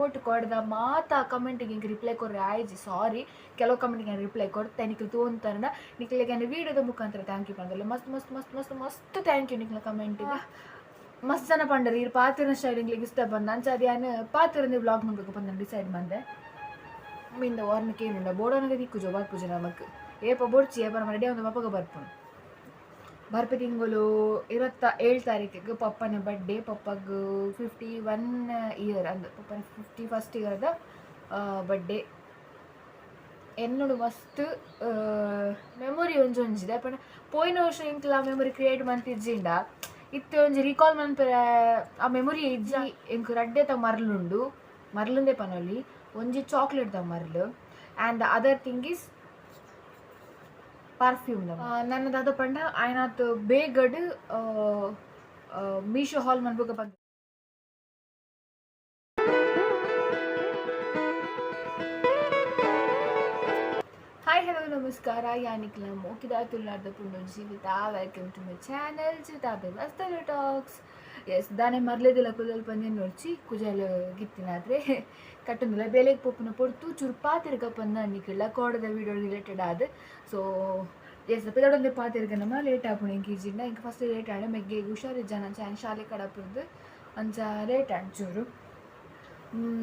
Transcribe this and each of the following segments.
support ಕೊಡ್ದ ಮಾತಾ ಕಮೆಂಟಿಗೆ ಹಿಂಗೆ reply ಕೊಡ್ರಿ ಆಯ್ಜಿ ಸಾರಿ ಕೆಲವು ಕಮೆಂಟಿಗೆ ರಿಪ್ಲೈ ಕೊಡ್ತೆ ನಿಖಿಲ್ ತೋಂತಾರ ನಿಖಿಲಿಗೆ ವೀಡಿಯೋದ ಮುಖಾಂತರ ಥ್ಯಾಂಕ್ ಯು ಪಂದಲ್ಲ ಮಸ್ತ್ ಮಸ್ತ್ ಮಸ್ತ್ ಮಸ್ತ್ ಮಸ್ತ್ ಥ್ಯಾಂಕ್ ಯು ನಿಖಿಲ ಕಮೆಂಟಿಗೆ ಮಸ್ತ್ ಜನ ಪಂಡರು ಈ ಪಾತಿರ ಸ್ಟೈಲಿಂಗ್ಲಿಗೆ ಇಷ್ಟ ಬಂದ ಅಂಚ ನಾನು ಪಾತಿರಂದು ಬ್ಲಾಗ್ ಮಾಡ್ಬೇಕು ಬಂದ ಡಿಸೈಡ್ ಬಂದೆ ಮಿಂದ ವಾರನಕ್ಕೆ ಏನುಂಡ ಬೋಡೋನಗೆ ದಿಕ್ಕು ಬರ್ಪುಜ ನಮಕ್ ಏಪ ಬೋಡ್ಚಿ ಏಪರ ರೆಡಿ ಒಂದು ಪಪ್ಪಗ ಬರ್ಪುನು ಬರ್ಪೆ ತಿಂಗಳು 27 ಪಪ್ಪನ ಬರ್ಡೇ ಪಪ್ಪಗ 51 ಇಯರ್ ಅಂದು ಪಪ್ಪನ 51st ಇಯರ್ದ ಬರ್ಡೇ ಎನ್ನೋಡು ಮಸ್ತ್ ಮೆಮೊರಿ ಒಂಜಿದೆ ಪಂಡ ಪೋಯಿನ ವರ್ಷ ಇಂಕ್ಲ ಮೆಮೊರಿ ಕ್ರಿಯೇಟ್ ಮಂತಿಜ್ಜಿಂಡ ಇತ್ತೆ ಒಂಜಿ ರೀಕಾಲ್ ಮನ್ಪೆರ ಆ ಮೆಮೊರಿ ಇಜ್ಜಿ ಎಂಕ್ ರಡ್ಡೆ ತ ಮರ್ಲುಂಡು ಮರ್ಲುಂದೆ ಪನೊಲಿ ಒಂಜಿ ಚಾಕ್ಲೇಟ್ ದ ಮರ್ಲು and the other thing is perfume ನನ್ನದು ಅದು ಪಂಡ ಆಯ್ನಾತ್ ಬೇಗಡ್ ಮೀಶೋ ಹಾಲ್ ಮನ್ಪುಗ ಬಂದ ಹಾಯ್ ಹಲೋ ನಮಸ್ಕಾರ ಯಾನಿಕ್ಲ ಮೋಕಿದ ತುಳ್ಳಾರ್ದ ಪುಂಡು ಜೀವಿತ ವೆಲ್ಕಮ್ ಟು ಮೈ ಚಾನಲ್ ಜೀತಾಬೆ ಮಸ್ತಲು ಟಾಕ್ಸ್ ಎಸ್ ದಾನೆ ಮರ್ಲೇದಿಲ್ಲ ಕುಲಲ್ ಪಂದ್ಯ ನೋಡ್ಚಿ ಕುಜಲ್ ಗಿತ್ತಿನಾದ್ರೆ ಕಟ್ಟೊಂದಿಲ್ಲ ಬೇಲೆಗೆ ಪೊಪ್ಪನ ಪೊಡ್ತು ಚುರುಪಾ ತಿರ್ಗ ಪಂದ ಅನ್ನಿಕ್ಕಿಲ್ಲ ಕೋಡದ ವೀಡಿಯೋ ರಿಲೇಟೆಡ್ ಆದ ಸೊ ಎಸ್ ಪಿದೊಂದು ಪಾತಿರ್ಗ ನಮ್ಮ ಲೇಟ್ ಆಪುಣ ಇಂಕ ಈಜಿಂಡ ಇಂಕ ಫಸ್ಟ್ ಲೇಟ್ ಆಡ ಮೆಗ್ಗೆ ಹುಷಾರಿಜ್ಜ ನಾನು ಶಾಲೆ ಕಡಪುರ್ದು ಅಂಚ ಲೇಟ್ ಆಡ್ಚೂರು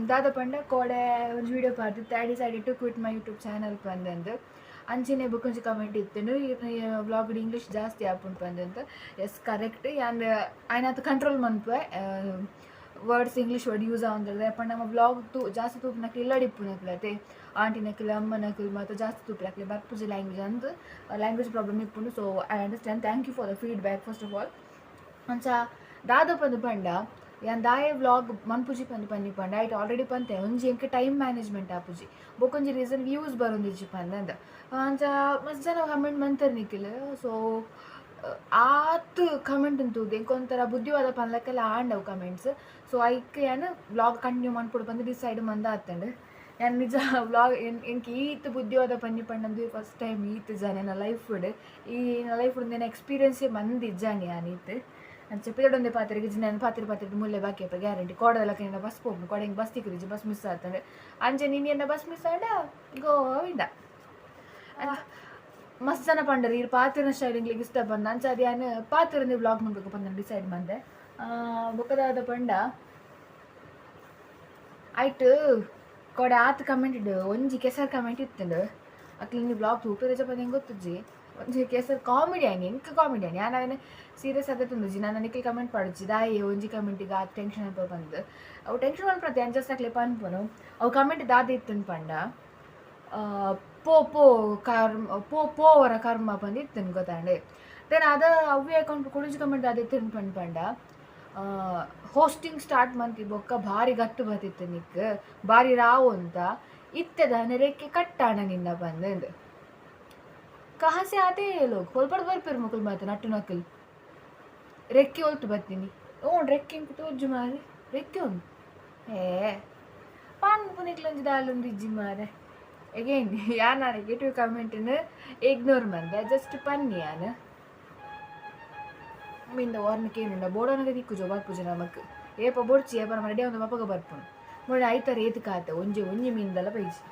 ದಾದ ಪಂಡ ಕೋಡೆ ಒಂದು ವೀಡಿಯೋ ಪಾರ್ದು I decided to quit my YouTube channel ಪಂದಂದು ಅಂಚಿನ ಬುಕ್ಕೊಂಚಿ ಕಮೆಂಟ್ ಇತ್ತೇನು ವ್ಲಾಗ್ ಇಂಗ್ಲೀಷ್ ಜಾಸ್ತಿ ಆಪುಂಡು ಪಂದಂತ ಎಸ್ ಕರೆಕ್ಟ್ ಆ್ಯಂಡ್ ಆಯ್ನಾತು ಕಂಟ್ರೋಲ್ ಮನ್ಪೆ ವರ್ಡ್ಸ್ ಇಂಗ್ಲೀಷ್ ವರ್ಡ್ ಯೂಸ್ ಆವಂದ್ರೆ ಪಂಡ ನಮ್ಮ ವ್ಲಾಗ್ ಜಾಸ್ತಿ ತೂಪಿನಕ್ಲಿ ಇಲ್ಲಡಿಪ್ಪುನಕ್ಲತೆ ಆಂಟಿನಕ್ಲಿ ಅಮ್ಮನಕ್ಲಿ ಮತ್ತು ಜಾಸ್ತಿ ತೂಪಿನಕ್ಲಿ ಬರ್ಪುಜಿ ಲ್ಯಾಂಗ್ವೇಜ್ ಅಂತ ಲ್ಯಾಂಗ್ವೇಜ್ ಪ್ರಾಬ್ಲಮ್ ಇಪ್ಪುಂಡು so I understand thank you for the feedback first of all ಅಂಚ ದಾದ ಪಂದು ಪಂಡ ಯಾನ್ ದಾಯೆ ವ್ಲಾಗ್ ಮನ್ಪುಜಿ ಪಂದು ಪನ್ನಿ ಪಂಡ ಐಟ್ ಆಲ್ರೆಡಿ ಪಂತೆ ಒಂಜಿ ಎಂಕ ಟೈಮ್ ಮ್ಯಾನೇಜ್ಮೆಂಟ್ ಆಪುಜಿ ಬೊಕೊಂಜಿ ರೀಸನ್ ವ್ಯೂಸ್ ಬರೊಂದಿಜ್ಜಿ ಪಂದಂದ ಅಂಚ ಮಸ್ತ್ ಜನ ಕಮೆಂಟ್ ಮಂತರ್ ನಿಖಿಲ್ ಸೊ ಆತ್ ಕಮೆಂಟ್ ಅಂತೂದು ಎಂಕೊಂಥರ ಬುದ್ಧಿವಾದ ಪನ್ಲಕ್ಕೆಲ್ಲ ಆಂಡವು ಕಮೆಂಟ್ಸ್ ಸೊ ಐಕ್ ಏನು ವ್ಲಾಗ್ ಕಂಟಿನ್ಯೂ ಮಾಡ್ಕೊಡು ಬಂದು ಡಿಸೈಡ್ ಮಂದ ಆತಂಡು ಯಾನ್ ನಿಜ ವ್ಲಾಗ್ ಎಂಕ್ ಈತ್ ಬುದ್ಧಿವಾದ ಪನ್ನಿ ಪಂಡಂದು ಫಸ್ಟ್ ಟೈಮ್ ಈತ್ ಜನ ನನ್ನ ಲೈಫ್ಡ್ ಈ ಲೈಫ್ ನಾನು ಎಕ್ಸ್ಪೀರಿಯನ್ಸೇ ಮಂದಿಜ್ಜಾನಿ ಆನೀತ್ ನಾನು ಚೆಪ್ಪಿದೊಂದೇ ಪಾತ್ರೆಗೆ ನಾನು ಪಾತ್ರೆ ಮುಲ್ಲೆ ಬಾಕಿ ಅಪ್ಪ ಗ್ಯಾರಂಟಿ ಕೋಡದಲ್ಲಕ್ಕೆ ಬಸ್ ಹೋಗ್ನು ಕೋಡೆ ಹಿಂಗೆ ಬಸ್ ತಿಕ್ಕಿರಿಜಿ ಬಸ್ ಮಿಸ್ ಆಗ್ತಂಡೆ ಅಂಚೆ ನೀನು ಬಸ್ ಮಿಸ್ ಆಡ ಗೋವಿಂದ ಮಸ್ತ್ ಜನ ಪಂಡರು ಈ ಪಾತಿರ ಸ್ಟೈಲಿಂಗ್ಲಿಗೆ ಇಷ್ಟ ಬಂದ ಅಂಚ ಅದು ನಾನು ಪಾತಿರಂದು ಬ್ಲಾಗ್ ಮಾಡ್ಬೇಕು ಬಂದ ಡಿಸೈಡ್ ಬಂದೆ ಬೊಕ್ಕದಾದ ಪಂಡ ಆಯ್ತು ಕೋಡೆ ಆತು ಕಮೆಂಟ್ ಇಡು ಒಂಜಿ ಕೆಸರು ಕಮೆಂಟ್ ಇತ್ತಂಡು ಅಕ್ಲಿ ನೀವು ಬ್ಲಾಗ್ ತೂಪೆ ರಜ ಬಂದು ಹೆಂಗೆ ಗೊತ್ತಜ್ಜಿ ಒಂಜಿ ಕೆಸರು ಕಾಮಿಡಿಯಾನಿ ಎಂಕ ಕಾಮಿಡಿಯಾನಿ ನಾನು ಸೀರಿಯಸ್ ಆಗತ್ತೆ ತುಂಬಿಜಿ ನಾನು ನಿಖಿಲ್ ಕಮೆಂಟ್ ಪಡಿಜಿ ದಾಯಿ ಒಂಜಿ ಕಮೆಂಟಿಗೆ ಆ ಟೆನ್ಷನ್ ಅನ್ಪ ಬಂದು ಅವು ಟೆನ್ಷನ್ ಅನ್ಪತ್ತೆ ಅಂಜಸ್ ಹಾಕ್ಲಿ ಪನ್ಪನು ಅವು ಕಮೆಂಟ್ ದಾದ ಇತ್ತನ್ ಪಂಡ ಪೋ ಪೋ ಪೋವರ ಕರ್ಮ ಬಂದು ಇತ್ತನ್ ಗೊತ್ತಾಂಡೆ ದೆನ್ ಅದ ಅವ್ವಿ ಅಕೌಂಟ್ ಕುಡಿಜಿ ಕಮೆಂಟ್ ದಾದ ಇತ್ತನ್ ಪಂಡ ಹೋಸ್ಟಿಂಗ್ ಸ್ಟಾರ್ಟ್ ಮಂತಿ ಬೊಕ್ಕ ಭಾರಿ ಗಟ್ಟು ಬತ್ತಿತ್ತು ನಿಕ್ ಭಾರಿ ರಾವು ಅಂತ ಇತ್ತದ ನೆರೆಕ್ಕೆ ಕಟ್ಟಾಣ ನಿನ್ನ ಬಂದು ಕಹಾಸೆ ಆತೆ ಲೋಗ್ ಹೊಲ್ಪಡ್ ಬರ್ಪೇರು ಮಕ್ಕಳು ಮಾತು ನಟ್ಟು ನಕ್ಕಲ್ ರೆಕ್ಕೆ ಹೊಲ್ತು ಬರ್ತೀನಿ ರೆಕ್ಕೆ ಇಂಕು ತೋಜ್ಜು ಮಾರೆ ರೆಕ್ಕೆ ಉಂಟು ಪಾನ್ ಪುನಿಕ್ಲೊಂಜಿ ದಾಲೊಂದು ಇಜ್ಜಿ ಮಾರೆ ಎಗೇನ್ ಯಾನ್ ನೆಗೆಟಿವ್ ಕಮೆಂಟನ್ನು ಇಗ್ನೋರ್ ಮಂದೆ ಜಸ್ಟ್ ಪನ್ನಿ ಯಾನು ಮಿಂದ ವಾರನಕ್ಕೆ ಏನುಂಡ ಬೋಡೋನಗೆ ದಿಕ್ಕು ಬರ್ಪುಜ ನಮಕ್ ಏಪ ಬೋಡ್ಚಿ ಏಪರ ರೆಡಿ ಒಂದು ಪಪ್ಪಗ ಬರ್ಪುನು ನೋಡಿ ಐತರ ಏತು ಕಾತೆ ಒಂಜಿ ಮೀನ್ದಲ್ಲ ಪೈಜಿ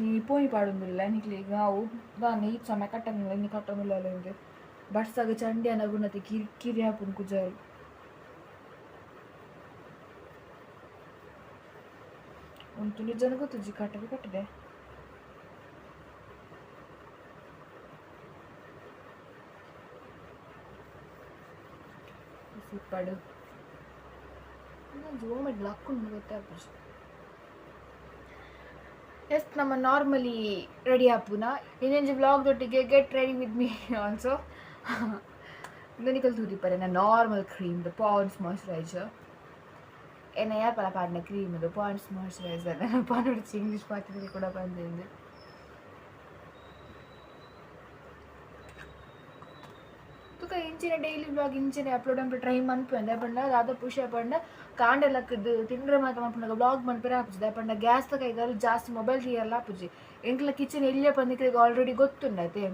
ನೀ ಪೋಯಿ ಪಾಡೊಂದಿಲ್ಲ ನಿಕ್ಲಿ ನಾವು ದಾನೆ ಈ ಸಮಯ ಕಟ್ಟಂಗಿಲ್ಲ ಇನ್ನು ಕಟ್ಟಂಗಿಲ್ಲ ನಿಮಗೆ ಬಡ್ಸಾಗ ಚಂಡಿ ಅನ್ನಗುಣತೆ ಕಿರಿ ಹಾಪುನ್ ಕುಜಾರು ಒಂದು ನಿಜನ ಗೊತ್ತಜ್ಜಿ ಕಟ್ಟಗೆ ಕಟ್ಟಿದೆ ಸಿಪ್ಪಾಡು ಜೋಮೆಡ್ ಲಕ್ಕೊಂಡು ಗೊತ್ತಾಗ್ತದೆ ಎಸ್ ನಮ್ಮ ನಾರ್ಮಲಿ ರೆಡಿ ಆಪುನ ಇನ್ನೊಂದು ವ್ಲಾಗ್ದೊಟ್ಟಿಗೆ get ready with me also ನಿಕಲ್ ತೂದಿಪ್ಪರೆ ನಾ ನಾರ್ಮಲ್ ಕ್ರೀಮ್ ದ ಪಾಂಡ್ಸ್ ಮಾಯ್ಶ್ಚರೈಸರ್ ಏನ ಯಾಪಲ್ಲ ಪಾಡಿನ ಕ್ರೀಮ್ ಅದು ಪಾಂಡ್ಸ್ ಮಾಯ್ಶ್ಚರೈಸರ್ ಪಾಂಡಿಸಿ ಇಂಗ್ಲೀಷ್ ಪಾತ್ರೆ ಕೂಡ ಬಂದಿದ್ದು ತುಕ ಇಂಚಿನ ಡೈಲಿ ಬ್ಲಾಗ್ ಇಂಚಿನ ಅಪ್ಲೋಡ್ ಮಾಡಿ ಟ್ರೈ ಮನ್ಪಂದೆ ಪಂಡ ದಾದ ಪುಷ ಪಂಡ ಕಾಂಡೆಲ್ಲಕ್ಕದು ತಿಂಡ್ರೆ ಮಾತ್ರ ಮನ್ಪುಂಡಾಗ ಬ್ಲಾಗ್ ಮನ್ಪೆರೆ ಆಪುಜಿ ಪಂಡ ಗ್ಯಾಸ್ ಕೈಗಾರು ಜಾಸ್ತಿ ಮೊಬೈಲ್ తీయాలి ಆಪುಜಿ ಎಂಕ್ಲ ಕಿಚನ್ ಎಲ್ಲೇ ಪಂದಿಕ್ರಿಗೆ ಆಲ್ರೆಡಿ ಗೊತ್ತುಂಡತೆ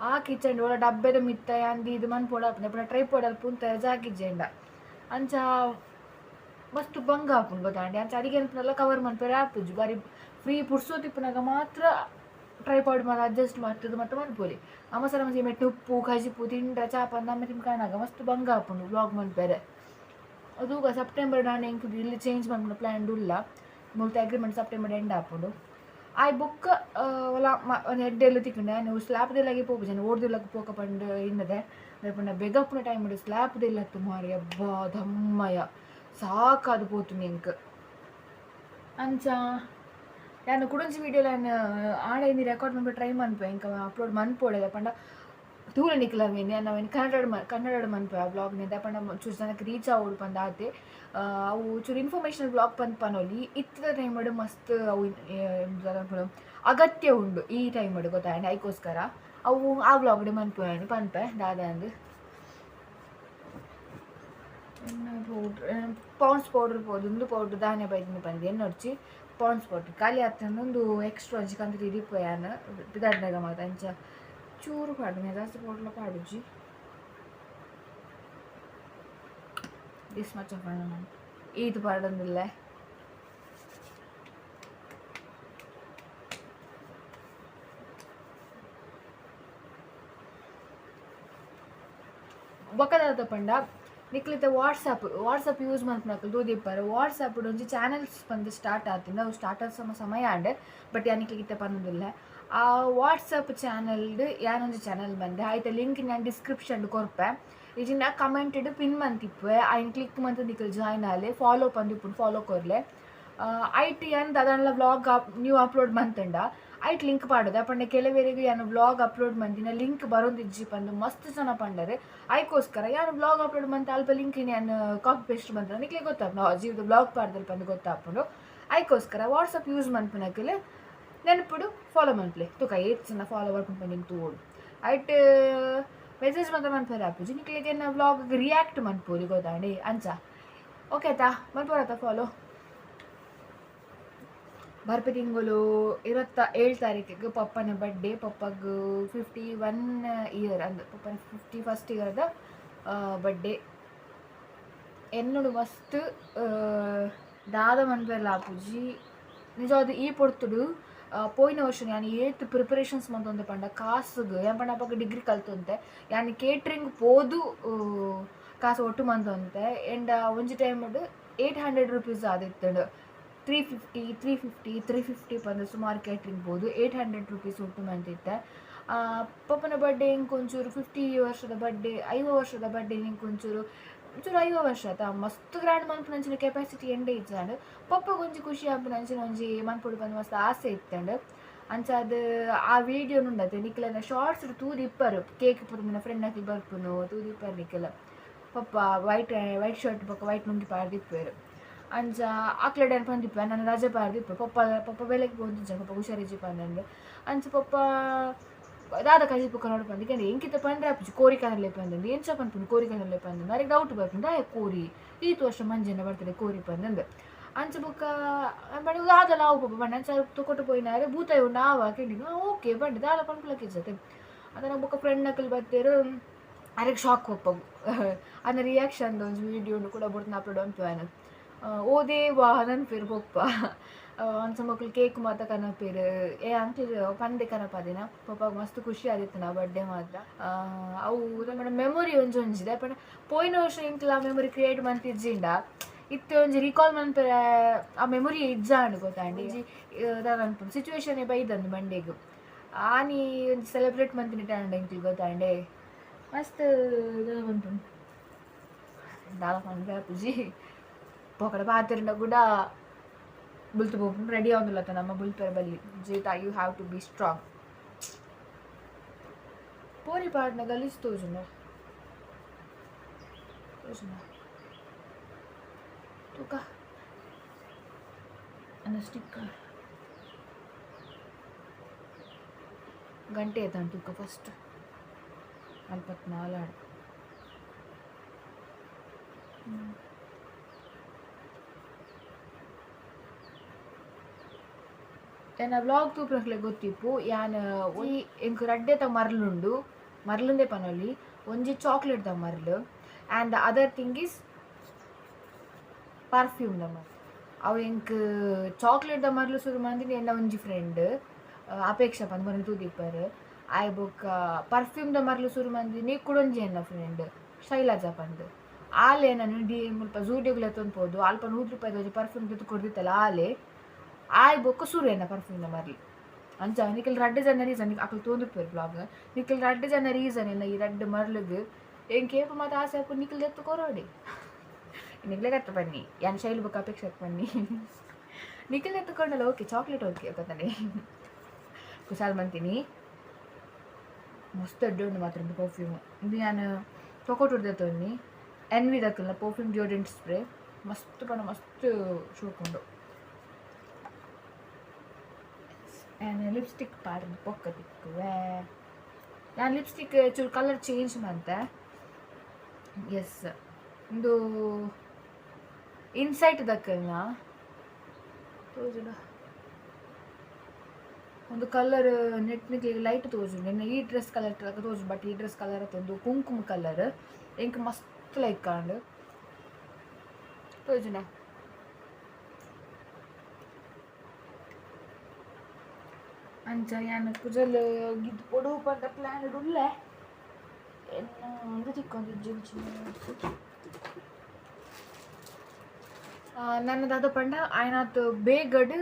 ಹಾಕಿಚ್ಚಂಡು ಒಳ ಡಬ್ಬೆದ ಮಿತ್ತ ಅಂದು ಇದು ಮನ್ಪೋಡ ಎಪ್ಪಡ ಟ್ರೈಪೋಡ್ ಅಲ್ಲಿ ಪುಂತ ಜಾಕಿಜ್ಜೆಂಡ ಅಂಚ ಮಸ್ತ್ ಬಂಗ ಆಪುಂಡು ಗೊತ್ತಾಂಡೆ ಅಂಚ ಅಡಿಗೆ ಅನ್ಪನೆಲ್ಲ ಕವರ್ ಮನ್ಪೇರೆ ಆಪುಜಿ ಬಾರಿ ಫ್ರೀ ಪುರ್ಸೋತಿಪ್ಪನಾಗ ಮಾತ್ರ ಟ್ರೈಪಾಡ್ ಮಾಡಿ ಅಡ್ಜಸ್ಟ್ ಮಾಡ್ತದೆ ಮತ್ತೆ ಮನ್ಪೋಲಿ ಅಮಸರ ಮಸಿ ಮೆಟ್ಟು ಉಪ್ಪು ಕಜಿಪು ತಿಂಡ ಚಾಪ ನಮ್ಮ ತಿನ್ಕಾನಾಗ ಮಸ್ತ್ ಬಂಗ ಆಪುಂಡು ವ್ಲಾಗ್ ಮನ್ಪೇರೆ ಅದು ಸೆಪ್ಟೆಂಬರ್ ನಾನು ಹೆಂಗೆ ಇಲ್ಲಿ ಚೇಂಜ್ ಮಾಡ್ಕೊಂಡು ಪ್ಲ್ಯಾನ್ ಇಲ್ಲ ಮುಲ್ತ ಅಗ್ರಿಮೆಂಟ್ ಸೆಪ್ಟೆಂಬರ್ ಎಂಡ್ ಆಪುಂಡು ಆಯ್ ಬುಕ್ ಒಲ ಒಂದು ಎಡ್ಡೆಲ್ಲ ತಿಕ್ಕಂಡೆ ನೀವು ಸ್ಲ್ಯಾಪ್ದೆಲ್ಲಾಗಿ ಪೋಪುಜಾನೆ ಓಡ್ದಿಲ್ಲಕ್ಕೆ ಪೋಕ ಪಂಡು ಇನ್ನದೆ ಪಂಡ ಬೆಗಪ್ಪನ ಟೈಮ್ ಇಡು ಸ್ಲ್ಯಾಪ್ದೆಲ್ಲತ್ತು ಮಾರಿ ಅಬ್ಬಾ ದಮ್ಮಯ್ಯ ಸಾಕಾದು ಪೋತು ನಿಂಕ್ ಅಂಚ ನಾನು ಕುಡಂಚಿ ವೀಡಿಯೋ ನಾನು ಆಡ ಇಂದು ರೆಕಾರ್ಡ್ ಮಾಡಿ ಟ್ರೈ ಮನ್ಪೆ ಇಂಕ ಅಪ್ಲೋಡ್ ಮನ್ಪೋಡೆ ಪಂಡ ದೂರ ನಿಕ್ಲವೇನೆ ನಾವೇನು ಕನ್ನಡ ಮನ್ಪೆ ಆ ಬ್ಲಾಗ್ನಿಂದ ಪಂಡ ಚೂರು ಜನಕ್ಕೆ ರೀಚ್ ಆಗೋಡು ಪಂದ ಆತೆ ಅವು ಚೂರು ಇನ್ಫಾರ್ಮೇಷನಲ್ ಬ್ಲಾಗ್ ಪಂದ್ ಪನೋಲಿ ಇತ್ತಿದ ಟೈಮ್ ಮಾಡು ಮಸ್ತ್ ಅವು ಅಗತ್ಯ ಉಂಡು ಈ ಟೈಮ್ ಮಾಡು ಗೊತ್ತಾಂಡೆ ಅದಕ್ಕೋಸ್ಕರ ಅವು ಆ ಬ್ಲಾಗ್ಡೆ ಮನ್ಪೆ ಪನ್ಪೆ ದಾದ ಅಂದು ಪೌಂಡ್ಸ್ ಪೌಡರ್ ಒಂದು ಪೌಡ್ರ್ ಧಾನ್ಯ ಬೈದಿನ ಬಂದು ಎನ್ನೊಡ್ಚಿ ಪೌಂಡ್ಸ್ ಪೌಡ್ರ್ ಖಾಲಿ ಆಗ್ತಂದು ಎಕ್ಸ್ಟ್ರಾ ಒಂಜಿ ಕಂತ್ರಿ ಇದಿಪ್ಪಯಾನ ಪಿದಾಡ್ನಾಗ ಮಾತ ಅಂಚ ಚೂರು ಪಾಡು ಜಾಸ್ತಿ ಪೌಡ್ರ್ಲ ಪಾಡುಜಿ ದಿಸ್ ಮಚ್ ಆಫ್ ಇದು ಪಾಡೊಂದಿಲ್ಲ ಬೊಕ್ಕದಾದ ಪಂಡ ನಿಕ್ಲಿತ ವಾಟ್ಸಪ್ ಯೂಸ್ ಮನ್ಪನಕಲ್ ತೂದಿಪ್ಪರು ವಾಟ್ಸಪ್ ಒಂಜಿ ಚಾನಲ್ಸ್ ಬಂದು ಸ್ಟಾರ್ಟ್ ಆತಿಂದ ಅವು ಸ್ಟಾರ್ಟರ್ ಸಮಯ ಆಂಡೆ ಬಟ್ ಯಾನಿಕ್ಲಿಗಿತ್ತ ಪನ್ನೋದಿಲ್ಲ ಆ ವಾಟ್ಸಪ್ ಚಾನಲ್ದು ಯಾನೊಂದು ಚಾನಲ್ ಬಂದೆ ಆಯ್ತು ಲಿಂಕ್ ನಾನು ಡಿಸ್ಕ್ರಿಪ್ಷನ್ ಕೊರ್ಪೆ ಇದನ್ನ ಕಮೆಂಟೆಡ್ ಪಿನ್ ಮಂತಿಪ್ಪೆ ಆಯ್ನ ಕ್ಲಿಕ್ ಮಂತ ನಿಕ್ಕಲ್ ಜಾಯ್ನ್ ಆಲೆ ಫಾಲೋ ಪಂದಿಪ್ಪು ಫಾಲೋ ಕೊರ್ಲೆ ಐಟ್ ಏನು ಅದನ್ನೆಲ್ಲ ವ್ಲಾಗ್ ನೀವು ಅಪ್ಲೋಡ್ ಮಂತಂಡ ಐಟ್ ಲಿಂಕ್ ಪಾಡೋದು ಅಪ್ಪಂಡೆ ಕೆಲವರಿಗೆ ಏನು ವ್ಲಾಗ್ ಅಪ್ಲೋಡ್ ಮಂತಿನ ಲಿಂಕ್ ಬರೋದಿಜ್ಜಿ ಪಂದು ಮಸ್ತ್ ಜನ ಪಂಡರೆ ಅದಕ್ಕೋಸ್ಕರ ಯಾರು ವ್ಲಾಗ್ ಅಪ್ಲೋಡ್ ಮಂತ ಅಲ್ಪ ಲಿಂಕ್ ಏನು ಕಾಪಿ ಪೇಸ್ಟ್ ಮಂತ ನಿಕ್ಲೆ ಗೊತ್ತಾಪ ನಾವು ಜೀವದ ವ್ಲಾಗ್ ಪಾಡ್ದಲ್ಲಿ ಬಂದು ಗೊತ್ತಾಪುಂಡು ಅದಕ್ಕೋಸ್ಕರ ವಾಟ್ಸಪ್ ಯೂಸ್ ಮನ್ಪನಕಲೆ ನೆನಪುಡು ಫಾಲೋ ಮನ್ಪ್ಲೆ ತುಕ ಏತ್ ಜನ ಫಾಲೋ ಮಾಡ್ಕೊಂಡು ನಿಂಗೆ ತೋಡು ಐಟ್ ಮೆಸೇಜ್ ಮಾತ್ರ ಮನ್ಪೇರೆ ಆಪುಜಿ ನಿಕ್ಲಿಗೆ ನಾ ವ್ಲಾಗ್ ರಿಯಾಕ್ಟ್ ಮನ್ಪೋಲಿ ಗೊತ್ತಾಂಡಿ ಅಂಚ ಓಕೆ ಆಯ್ತಾ ಮನ್ಪೋರತ್ತ ಫಾಲೋ ಬರ್ಪೆ ತಿಂಗಳು 27 ತಾರೀಕಿಗೆ ಪಪ್ಪನ ಬರ್ಡೇ ಪಪ್ಪಗೆ 51 ಇಯರ್ ಅಂದು ಪಪ್ಪನ 51st ಇಯರ್ದ ಬರ್ಡೇ ಎನ್ನೋಡು ಮಸ್ತ್ ದಾದ ಮನ್ಪೆರ್ಲ ಆಪುಜಿ ನಿಜವಾದ ಈ ಪೊರ್ತುಡು ಪೋಯಿನ ವರ್ಷ ನಾನು ಏತ್ ಪ್ರಿಪರೇಷನ್ಸ್ ಮಂತೊಂದೆ ಪಂಡ ಕಾಸುಗೆ ಏನು ಪಂಡ ಅಪ್ಪ ಡಿಗ್ರಿ ಕಲ್ತೊಂತೆ ಯಾನು ಕೇಟ್ರಿಂಗ್ ಪೋದು ಕಾಸು ಒಟ್ಟು ಮಂತೊಂತೆ ಎಂಡ ಒಂಜಿ ಟೈಮ್ 800 ರೂಪೀಸ್ ಆದಿತ್ತಂಡು 350 ಬಂದು ಸುಮಾರು ಕೇಟ್ರಿಂಗ್ ಬೋದು 800 ರೂಪೀಸ್ ಒಟ್ಟು ಮಂತಿತ್ತೆ ಪಪ್ಪನ ಬರ್ಡೇ ಹಿಂಗೆ ಒಂಚೂರು 50 ವರ್ಷದ ಬರ್ಡೇ 5 ವರ್ಷದ ಬರ್ಡೇ ಹಿಂಗೆ ಒಂಚೂರು 5 ವರ್ಷ ಆತ ಮಸ್ತ್ ಗ್ರ್ಯಾಂಡ್ ಮನ್ಪುನಂಚಿನ ಕೆಪಾಸಿಟಿ ಎಂಡೆ ಇಜ್ಜಾಂಡು ಪಪ್ಪಗೆ ಒಂಜಿ ಖುಷಿ ಆಪುನಂಚಿನ ಒಂಜಿ ಮನ್ಪುಡು ಬಂದು ಮಸ್ತ್ ಆಸೆ ಇತ್ತಂಡು ಅಂಚ ಅದು ಆ ವೀಡಿಯೋನು ಉಂಡತೆ ನಿಕ್ಲೆನ ಶಾರ್ಟ್ಸ್ ತೂದಿಪ್ಪರು ಕೇಕ್ ಪುರ್ಮಿನ ಫ್ರೆಂಡ್ ಹಾಕಿ ಬರ್ಪುನು ತೂದಿಪ್ಪರು ನಿಕ್ಕೆಲ್ಲ ಪಪ್ಪ ವೈಟ್ ಶರ್ಟ್ ಪಕ್ಕ ವೈಟ್ ಲುಂಗಿ ಪಾಡ್ದಿಪ್ಪೇರು ಅಂಚ ಆಕ್ಲಡೆ ಪಂದಿಪ್ಪೆ ನಾನು ರಜೆ ಪಾಡ್ದಿಪ್ಪೆ ಪಪ್ಪ ಬೆಳಗ್ಗೆ ಬಂದಿಜ್ಜ ಪಪ್ಪ ಹುಷಾರಿಜ್ಜಿ ಪಂದಂಡು ಅಂಚ ಪಪ್ಪ ದಾದ ಕಜಿ ಪಕ್ಕ ನೋಡಿ ಪಂದಿಕ್ಕೆ ಎಂಕಿತ ಪಂಡ್ರೆ ಆಪುಜಿ ಕೋರಿ ಕನರ್ಲೆ ಪಂದಂದು ಎಂಚ ಪನ್ಪುಂಡು ಕೋರಿ ಕನರ್ಲೆ ಪಂದಂದು ಅದಕ್ಕೆ ಡೌಟ್ ಬರ್ಪುಂಡು ಆಯ ಕೋರಿ ಈತು ವರ್ಷ ಮಂಜೆನ ಬರ್ತದೆ ಕೋರಿ ಪಂದಂದು ಅಂಚ ಬುಕ್ಕ ಬಣ್ಣ ದಾದಲ್ಲ ಅವು ಪಪ್ಪ ಬಣ್ಣ ಅಂಚ ತೊಕೊಟ್ಟು ಪೋಯಿನಾರೆ ಭೂತಾಯಿ ಉಂಡು ಆವ ಕೇಳಿನು ಓಕೆ ಬಂಡಿ ದಾದ ಪನ್ಪುಲಕ್ಕೆ ಇಜ್ಜತೆ ಅದನ್ನ ಬುಕ್ಕ ಫ್ರೆಂಡ್ ನಕಲ್ ಬರ್ತೇರು ಅದಕ್ಕೆ ಶಾಕ್ ಪಪ್ಪಗು ಅದನ್ನ ರಿಯಾಕ್ಷನ್ ಒಂದು ವೀಡಿಯೋನು ಕೂಡ ಬರ್ತೀನಿ ಅಪ್ಲೋಡ್ ಅಂಪೇನು ಓದೇ ವಾಹನ ಪೇರು ಪಪ್ಪ ಒಂದ್ಸ ಮಕ್ಳು ಕೇಕ್ ಮಾತ ಕನಪೇರು ಅಂಕಲ್ ಪಂದೆ ಕನಪದಿನ ಪಪ್ಪಾಗ ಮಸ್ತ್ ಖುಷಿ ಆದಿತ್ತು ನಾ ಬರ್ಡೇ ಮಾತ್ರ ಅವು ನಮ್ಮ ಮೆಮೊರಿ ಒಂಜಿದೆ ಪಂಡ ಪೋಯಿನ ವರ್ಷ ಇಂಕ್ಲ ಆ ಮೆಮೊರಿ ಕ್ರಿಯೇಟ್ ಮಂತಿಜ್ಜಿಂಡ ಇತ್ತೆ ಒಂಜಿ ರೀಕಾಲ್ ಮನ್ಪೇರೆ ಆ ಮೆಮೊರಿ ಇಜ್ಜಾಂಡು ಗೊತ್ತಾಂಡಿ ನಾನು ಅನ್ಪುಂಡು ಸಿಚುವೇಶನ್ ಬೈದಂದು ಮಂಡೆಗು ಆನಿ ಒಂದು ಸೆಲೆಬ್ರೇಟ್ ಮಂತಿನ ಟ್ಯಾಂಡ್ ಇಂಕ್ಲಿ ಗೊತ್ತಾಂಡೆ ಮಸ್ತ್ ಅನ್ಪುಂಡು ದಾದ ಪಂಡ್ರೆ ಪೂಜಿ ಪೋಕಡ ಪಾತ್ರೆಂಡ ಕೂಡ ಬುಲ್ತು ಹೋಗ್ಬಿಟ್ಟು ರೆಡಿ ಆಗೋದಿಲ್ಲ ನಮ್ಮ ಬುಲ್ಪೇರ ಬಲ್ಲಿ ಜೀತ you have to be strong ಪೋರಿ ಪಾಡ್ನ ಗಲೀಜ್ ತೋಜುನ ತೂಕ ಅನ್ನ ಸ್ಟಿಕ್ಕರ್ ಗಂಟೆ ಆಯ್ತಾನು ತೂಕ ಫಸ್ಟ್ 44 ಏನ ವ್ಲಾಗ್ ತೂಪುನಕ್ಲೆ ಗೊತ್ತಿಪ್ಪು ಯಾನ್ ಈ ಎಂಕ್ ರಡ್ಡೆತ ಮರ್ಲುಂಡು ಮರ್ಲುಂದೇ ಪನೊಲಿ ಒಂಜಿ ಚಾಕ್ಲೇಟ್ ದ ಮರ್ಲು and other thing is perfume ದ ಮರ್ಲು ಅವು ಎಂಕ್ ಚಾಕ್ಲೇಟ್ ದ ಮರ್ಲು ಸುರು ಮಂದಿನಿ ಎನ್ನ ಒಂಜಿ ಫ್ರೆಂಡ್ ಅಪೇಕ್ಷ ಪಂದ್ ಮನೆ ತೂದಿಪ್ಪರ್ ಆಯ್ ಬೊಕ್ಕ ಪರ್ಫ್ಯೂಮ್ ದ ಮರ್ಲು ಸುರು ಮಂದಿನಿ ಕುಡೊಂಜಿ ಎನ್ನ ಫ್ರೆಂಡ್ ಶೈಲಜಾ ಪಂದ್ ಆಲೆ ನಾನು ಮುಲ್ಪ ಝೂಡಿಯೋಗ್ಲ ತೊಂದ್ಬೋದು ಅಲ್ಪ ₹100 ಪರ್ಫ್ಯೂಮ್ ತೆತ್ತು ಕೊಡ್ದಿತ್ತಲ್ಲ ಆಯ್ ಬೊಕ್ಕ ಸುರು ಎನ್ನ ಪರ್ಫ್ಯೂಮ್ ದ ಮರ್ಲಿ ಅಂಚ ನಿಖಿಲ್ ರಡ್ಡು ಜನ ರೀಸನ್ ಅಕ್ಲು ತೋಂದಿಪ್ಪೇರು ಬ್ಲಾಗ್ ನಿಖಿಲ್ ರಡ್ಡು ಜನ ರೀಸನ್ ಎಲ್ಲ ಈ ರಡ್ಡು ಮರ್ಲಿಗೆ ಏನ್ ಕೇಪು ಮತ್ತೆ ಆಸೆ ಹಾಕು ನಿಖಿಲ್ ಎತ್ತು ಕೊರೋಡಿ ನಿಖಿಲೆ ಕತ್ತ ಬನ್ನಿ ಯಾನ್ ಶೈಲಿ ಬೊಕ್ಕ ಅಪೇಕ್ಷೆ ಬನ್ನಿ ನಿಖಿಲ್ ಎತ್ತುಕೊಂಡಲ್ಲ ಓಕೆ ಚಾಕ್ಲೇಟ್ ಓಕೆ ಗೊತ್ತಾನೆ ಕುಶಾಲ್ ಮಂತೀನಿ ಮಸ್ತ್ ಅಡ್ಡು ಉಂಡು ಮಾತ್ರ ಪರ್ಫ್ಯೂಮ್ ಇದು ನಾನು ತೊಗೊಟ್ಟು ತೊನ್ನಿ ಎನ್ವಿ ದಕ್ಕಲ್ಲ ಪರ್ಫ್ಯೂಮ್ ಡಿಯೋಡ್ರೆಂಟ್ ಸ್ಪ್ರೇ ಮಸ್ತ್ ಪಣ ಮಸ್ತ್ ಶೋಕುಂಡು ಲಿಪ್ಸ್ಟಿಕ್ ಪಾಡ್ದು ಪೊಕ್ಕ ತಿಕ್ಕುವೆ ನಾನು ಲಿಪ್ಸ್ಟಿಕ್ ಚೂರು ಕಲರ್ ಚೇಂಜ್ ಮಾಡ್ತೆ ಎಸ್ ಒಂದು ಇನ್ಸೈಟ್ ದಕ್ಕಲ್ಲ ತೋಜುಡ ಒಂದು ಕಲರ್ ನೆಟ್ನಿಗೆ ಲೈಟ್ ತೋಜುಂಡು ಇನ್ನು ಈ ಡ್ರೆಸ್ ಕಲರ್ ತೋಜು ಬಟ್ ಈ ಡ್ರೆಸ್ ಕಲರ್ ಒಂದು ಕುಂಕುಮ ಕಲರ್ ಎಂಕ್ ಮಸ್ತ್ ಲೈಕ್ ಕಾಂಡು ತೋಜುನ ಅಂಚ ಯಾನು ಕುಜಲ್ ಗಿದ್ದು ಕೊಡು ಪಂಡ ಪ್ಲಾನ್ ಉಳ್ಳೆ ಎಂದು ತಿಕ್ಕೊಂಡು ನನ್ನದಾದ ಪಂಡ ಆಯ್ನಾತ್ ಬೇಗಡ್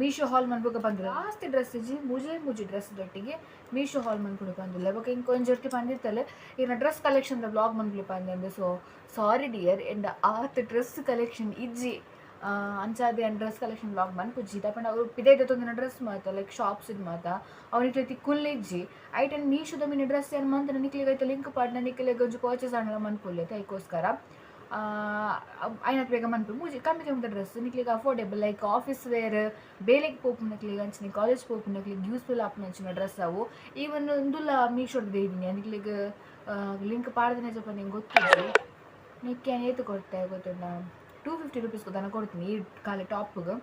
ಮೀಶೋ ಹಾಲ್ ಮನ್ಪುಗ ಬಂದಿಲ್ಲ ಜಾಸ್ತಿ ಡ್ರೆಸ್ ಇಜ್ಜಿ ಮುಜೆ ಡ್ರೆಸ್ ದೊಟ್ಟಿಗೆ ಮೀಶೋ ಹಾಲ್ ಮನ್ಪುಡು ಬಂದಿಲ್ಲ ಇವಾಗ ಇಂಕೊಂಜೊರ್ತಿ ಬಂದಿತ್ತಲ್ಲ ಈಗ ಡ್ರೆಸ್ ಕಲೆಕ್ಷನ್ ಬ್ಲಾಗ್ ಮನ್ಪುಲಿ ಬಂದೆ ಸೊ ಸಾರಿ ಡಿಯರ್ ಎಂಡ್ ಆತ್ ಡ್ರೆಸ್ ಕಲೆಕ್ಷನ್ ಇಜ್ಜಿ ಅಂಚಾದೆ ಆ್ಯಂಡ್ ಡ್ರೆಸ್ ಕಲೆಕ್ಷನ್ ಬ್ಲಾಗ್ ಮನ್ಪುಜ್ಜಿ ತಪಂಡ ಅವ್ರು ಪಿದೈತೆ ತೊಂದಿನ ಡ್ರೆಸ್ ಮಾತ ಲೈಕ್ ಶಾಪ್ಸ್ ಇದು ಮಾತ ಅವ್ನಿಗೆ ರೀತಿ ಕುಲ್ಲಿಜ್ಜಿ ಐಟನ್ ಮೀಶೋದ ಮೀನು ಡ್ರೆಸ್ ಏನು ಮಂತ ನಿಕ್ಲಿಗೈತೆ ಲಿಂಕ್ ಪಾಡ್ನ ನಿಕ್ಲಿಗೆ ಒಂಚು ಪರ್ಚೇಸ್ ಆಡಲ್ಲ ಮನ್ಪುಲ್ಲೆ ಅದಕ್ಕೋಸ್ಕರ అయినట్టు వేగ మనకు కమ్మి కమ్మి డ్రెస్ నీకు అఫోర్డబుల్ లైక్ ఆఫీస్ వేర్ ಬೇಲೆಗೆ ಪೋಪುನಕ್ಲಿ ಅಂಚಿನ ಕಾಲೇಜ್ ಪೋಪುನಕ್ಲಿ ಯೂಸ್ಫುಲ್ ಆಪುನಂಚಿನ ಡ್ರೆಸ್ ಅವು ಈವನ್ ಇಂದುಲ್ಲ ಮೀಶೋಡ್ ದೇವಿನಿ ಅದಕ್ಕೆ ಲಿಂಕ್ ಪಾಡ್ದನೆ ಸ್ವಲ್ಪ ನಿಂಗೆ ಗೊತ್ತಿದೆ ನಿಕ್ಕೆ ಏತು ಕೊಡ್ತೆ ಗೊತ್ತುಂಡ ₹250 ತನಕ ಕೊಡ್ತೀನಿ ಈ ಖಾಲಿ ಟಾಪ್ಗೆ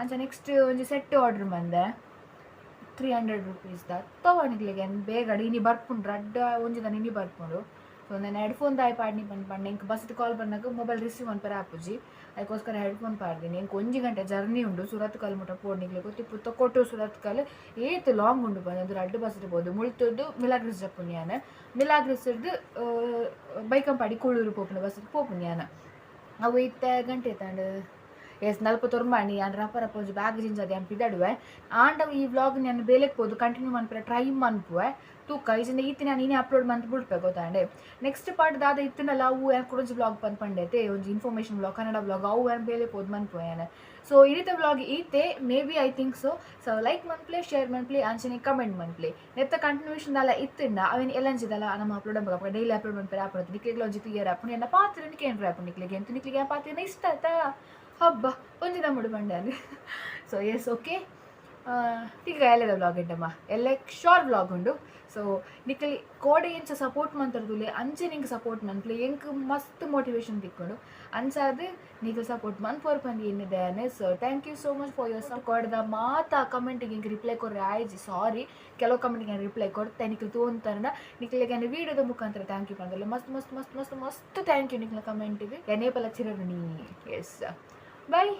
ಅಂಚ ನೆಕ್ಸ್ಟ್ ಒಂದು ಸೆಟ್ ಆರ್ಡ್ರ್ ಮಂದೆ ₹300 ತಗೊಂಡಿಗ್ಲಿಗೆ ಬೇಗ ಇನಿ ಬರ್ಪುಂಡು ರಡ್ಡ ಒಂಜಿದ ಇನಿ ಬರ್ಪುಂಡು ಸೊ ನಾನು ಹೆಡ್ಫೋನ್ ದಾಯಿ ಪಾಡ್ನಿ ಪಂಡು ಇಂಕ ಬಸ್ ಕಾಲ್ ಬಂದಾಗ ಮೊಬೈಲ್ ರಿಸೀವ್ ಅನ್ಪರ ಆಪುಜಿ ಅದಕ್ಕೋಸ್ಕರ ಹೆಡ್ಫೋನ್ ಪಾಡ್ದೀನಿ ಇಂಕ 1 ಗಂಟೆ ಜರ್ನಿ ಉಂಡು ಸುರತ್ ಕಲ್ ಮುಟ್ಟ ಪೋಡ್ನಿಗ್ಲಿ ಗೊತ್ತಿಪ್ಪು ತೊಕೊಟ್ಟು ಸುರತ್ ಕಲ್ ಏತು ಲಾಂಗ್ ಉಂಡು ಬಂದು ಅದು ರಡ್ಡು ಬಸ್ ಇರ್ಬೋದು ಮುಳ್ತದ್ದು ಮಿಲಾಗ್ರಿಸ್ ಜಪ್ಪುನ್ಯಾನ ಮಿಲಾಗ್ರಿಸ್ದು ಬೈಕಂಪಾಡಿ ಕೂಳೂರು ಪೋಪುನ ಬಸ್ ಪೋಪುನ್ಯಾನ ಅವು ಇತ್ತ ಗಂಟೆ ತಂಡು ಎಸ್ 40 ಮಾಡಿ ನಾನು ರಪ್ಪ ಒಂಚು ಬ್ಯಾಗ್ ಜಿಂಜದೆ ಅಂತ ಪಿದಾಡುವೆ ಆಂಡವ್ ಈ ವ್ಲಾಗ್ ನಾನು ಬೇಲೆಗೆ ಹೋದು ಕಂಟಿನ್ಯೂ ಮನ್ಪುವೆ ಟ್ರೈ ಮನ್ಪುವೆ ತೂಕ ಈಜಿಂದ ಈತಿ ನಾನು ನೀನೇ ಅಪ್ಲೋಡ್ ಮಂತ್ ಬಿಡ್ಪೆ ಗೊತ್ತಾಂಡೆ ನೆಕ್ಸ್ಟ್ ಪಾರ್ಟ್ ದಾದ ಇತ್ತನಲ್ಲ ಅವು ಏನು ಕೊಡೊಂಜಿ ವ್ಲಾಗ್ ಪಂಡ್ಪಂಡೈತೆ ಒಂಜಿ ಇನ್ಫಾರ್ಮೇಷನ್ ವ್ಲಾಗ್ ಕನ್ನಡ ವ್ಲಾಗ್ ಅವು ಏನು ಬೇಲೆ ಹೋದ್ ಮನ್ಪುವೆ ಏನು ಸೊ ಈ ರೀತಿ ವ್ಲಾಗ್ ಈತೆ may be I think so like ಮನ್ಪ್ಲೆ ಶೇರ್ ಮನ್ಪ್ಲೆ ಅಂಚನೆ ಕಮೆಂಟ್ ಮನ್ಪ್ಲೆ ನೆತ್ತ ಕಂಟಿನ್ಯೂಷನ್ ಅಲ್ಲ ಇತ್ತಿಂದ ಅವೇನು ಎಲ್ಲಂಚಿದಲ್ಲ ನಮ್ಮ ಅಪ್ಲೋಡ್ ಆಗಬೇಕು ಡೈಲಿ ಅಪ್ಲೋಡ್ ಮನ್ಪೆ ಆಪುನ ನಿಕ್ಲಿಗೆ ಒಂಜಿ ಕ್ಲಿಯರ್ ಆಪುನ ಎನ್ನ ಪಾತ್ರ ನಿಕ್ಕೆ ಏನು ಆಪು ನಿಕ್ಲಿಗೆ ಎಂತ ನಿಕ್ಲಿಗೆ ಪಾತ್ರ ಇಷ್ಟ ಆಯ್ತಾ ಹಬ್ಬ ಒಂದಿನ ಮುಡುಬಂಡೆ ಅಲ್ಲಿ ಸೊ ಎಸ್ ಓಕೆ ಈಗ ಎಲ್ಲದ ವ್ಲಾಗ್ ಎಂಟಮ್ಮ ಎಲ್ಲ ಶಾರ್ಟ್ ವ್ಲಾಗ್ ಉಂಡು ಸೊ ನಿಕ್ಕಲಿ ಕೋಡೆ ಎಂಚ ಸಪೋರ್ಟ್ ಮಂತರ್ದುಲೆ ಅಂಚೆ ನಿಂಗೆ ಸಪೋರ್ಟ್ ಮನ್ಪ್ಲೆ ಎಂಕ್ ಮಸ್ತ್ ಮೋಟಿವೇಶನ್ ತಿಕ್ಕೊಂಡು ಅಂಚಾದ ನಿಂಗೆ ಸಪೋರ್ಟ್ ಮನ್ಪೋರ್ ಪಂದು ಏನಿದೆ so thank you so much for your support ಮಾತಾ ಕಮೆಂಟಿಗೆ ಹಿಂಗೆ ರಿಪ್ಲೈ ಕೊಡ್ರೆ ಆಯ್ಜಿ ಸಾರಿ ಕೆಲವು ಕಮೆಂಟಿಗೆ ರಿಪ್ಲೈ ಕೊಡ್ತೆ ನಿಖಿಲ್ ತೋಂತಾರ ನಿಖಿಲಿಗೆ ವಿಡಿಯೋದ ಮುಖಾಂತರ ಥ್ಯಾಂಕ್ ಯು ಪಂದಲ್ಲ ಮಸ್ತ್ ಮಸ್ತ್ ಮಸ್ತ್ ಮಸ್ತ್ ಮಸ್ತ್ ಥ್ಯಾಂಕ್ ಯು ನಿಖಿಲ ಕಮೆಂಟಿಗೆ ಎನೇಪಲ ಚಿರಗಣಿ ಎಸ್ ಬಾಯ್